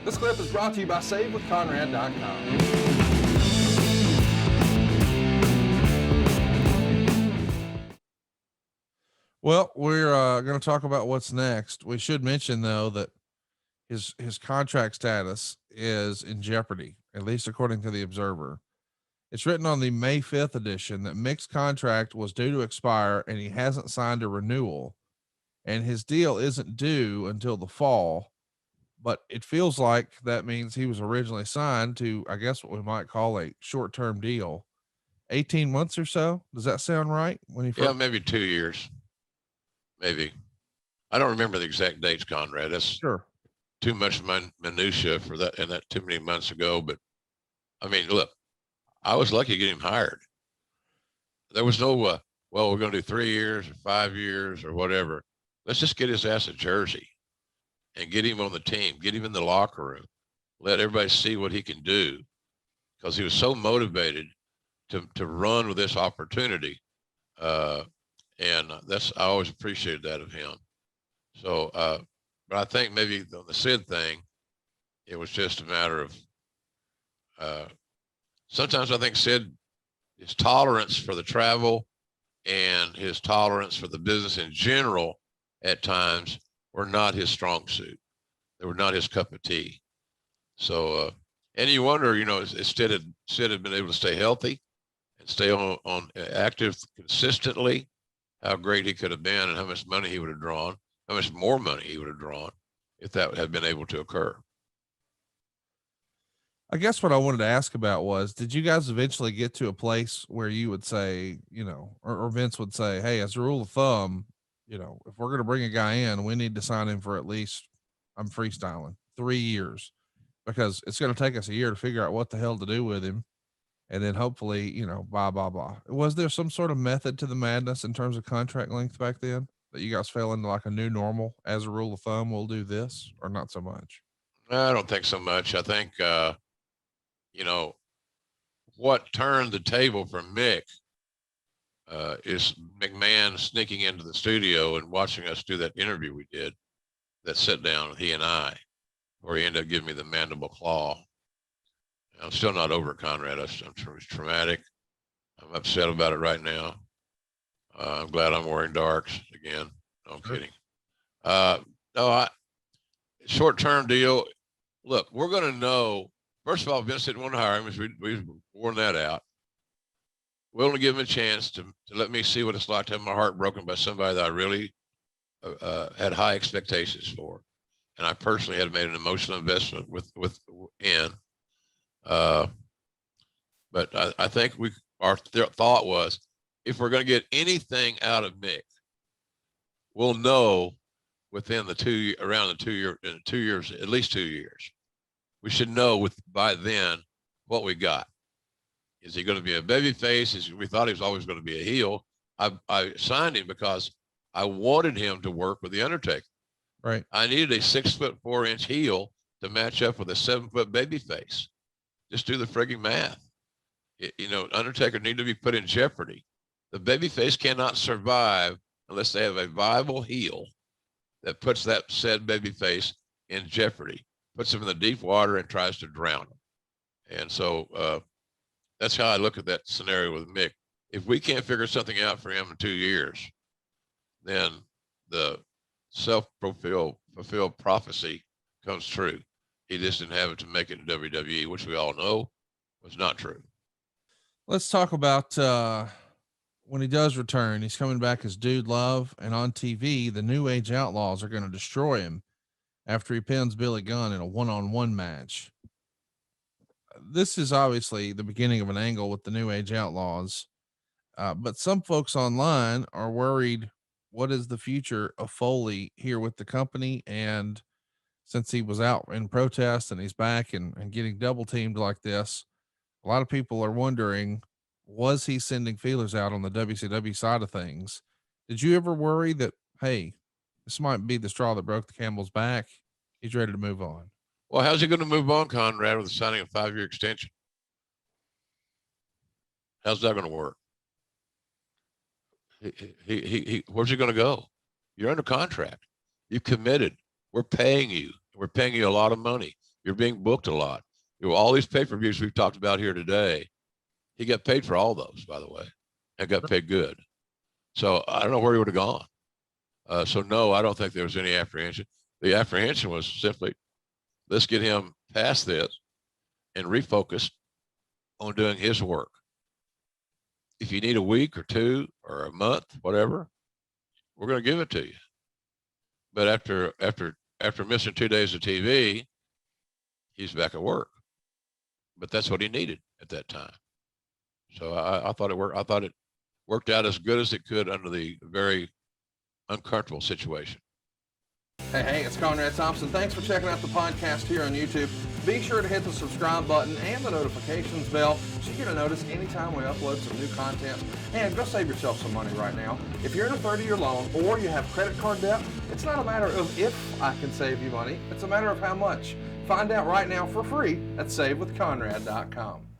This clip is brought to you by SaveWithConrad.com. Well, we're going to talk about what's next. We should mention, though, that his contract status is in jeopardy, at least according to the Observer. It's written on the May 5th edition that Mick's contract was due to expire and he hasn't signed a renewal, and his deal isn't due until the fall. But it feels like that means he was originally signed to, I guess, what we might call a short term deal, 18 months or so. Does that sound right? When he first? Yeah, maybe 2 years. Maybe. I don't remember the exact dates, Conrad. That's Sure. too much minutia for that, and that too many months ago. But I mean, look, I was lucky to get him hired. There was no, well, we're going to do 3 years or 5 years or whatever. Let's just get his ass a jersey and get him on the team, get him in the locker room, let everybody see what he can do, because he was so motivated to run with this opportunity. And I always appreciated that of him. So, but I think maybe on the Sid thing, it was just a matter of, sometimes I think Sid, his tolerance for the travel and his tolerance for the business in general at times were not his strong suit. They were not his cup of tea. So, and you wonder, if Sid had been able to stay healthy and stay on active consistently, how great he could have been and how much money he would have drawn, how much more money he would have drawn if that had been able to occur. I guess what I wanted to ask about was, did you guys eventually get to a place where you would say, or Vince would say, hey, as a rule of thumb, if we're going to bring a guy in, we need to sign him for at least, I'm freestyling, 3 years, because it's going to take us a year to figure out what the hell to do with him. And then hopefully, blah, blah, blah. Was there some sort of method to the madness in terms of contract length back then that you guys fell into like a new normal? As a rule of thumb, we'll do this, or not so much? I don't think so much. I think, what turned the table for Mick is McMahon sneaking into the studio and watching us do that interview we did, that sit down, he and I, where he ended up giving me the mandible claw. I'm still not over it, Conrad. It's traumatic. I'm upset about it right now. I'm glad I'm wearing darks again. No, I'm kidding. No, short-term deal. Look, we're going to know. First of all, Vince didn't want to hire him. We've worn that out. We're going to give him a chance to let me see what it's like to have my heart broken by somebody that I really had high expectations for, and I personally had made an emotional investment in. But I think our thought was, if we're going to get anything out of Mick, we'll know within around the 2 year, in 2 years, at least 2 years. We should know by then what we got. Is he going to be a baby face? We thought he was always going to be a heel. I signed him because I wanted him to work with the Undertaker. Right. I needed a 6'4" heel to match up with a 7-foot baby face. Just do the frigging math. Undertaker needed to be put in jeopardy. The babyface cannot survive unless they have a viable heel that puts that said babyface in jeopardy, puts him in the deep water and tries to drown him. And so that's how I look at that scenario with Mick. If we can't figure something out for him in 2 years, then the self-fulfilled prophecy comes true. He just didn't have it to make it to WWE, which we all know was not true. Let's talk about when he does return. He's coming back as Dude Love, and on TV, the New Age Outlaws are going to destroy him after he pins Billy Gunn in a one-on-one match. This is obviously the beginning of an angle with the New Age Outlaws, but some folks online are worried, what is the future of Foley here with the company? And since he was out in protest and he's back and getting double teamed like this, a lot of people are wondering, was he sending feelers out on the WCW side of things? Did you ever worry that, hey, this might be the straw that broke the camel's back? He's ready to move on. Well, how's he going to move on, Conrad, with signing a 5-year extension? How's that going to work? Where's he going to go? You're under contract. You committed. We're paying you. We're paying you a lot of money. You're being booked a lot. All these pay-per-views we've talked about here today, he got paid for all those, by the way, and got paid good. So I don't know where he would have gone. So no, I don't think there was any apprehension. The apprehension was simply, let's get him past this and refocused on doing his work. If you need a week or two or a month, whatever, we're going to give it to you. But after missing 2 days of TV, he's back at work. But that's what he needed at that time. So I thought it worked. I thought it worked out as good as it could under the very uncomfortable situation. Hey, it's Conrad Thompson. Thanks for checking out the podcast here on YouTube. Be sure to hit the subscribe button and the notifications bell so you get a notice anytime we upload some new content. And go save yourself some money right now. If you're in a 30-year loan or you have credit card debt, it's not a matter of if I can save you money. It's a matter of how much. Find out right now for free at SaveWithConrad.com.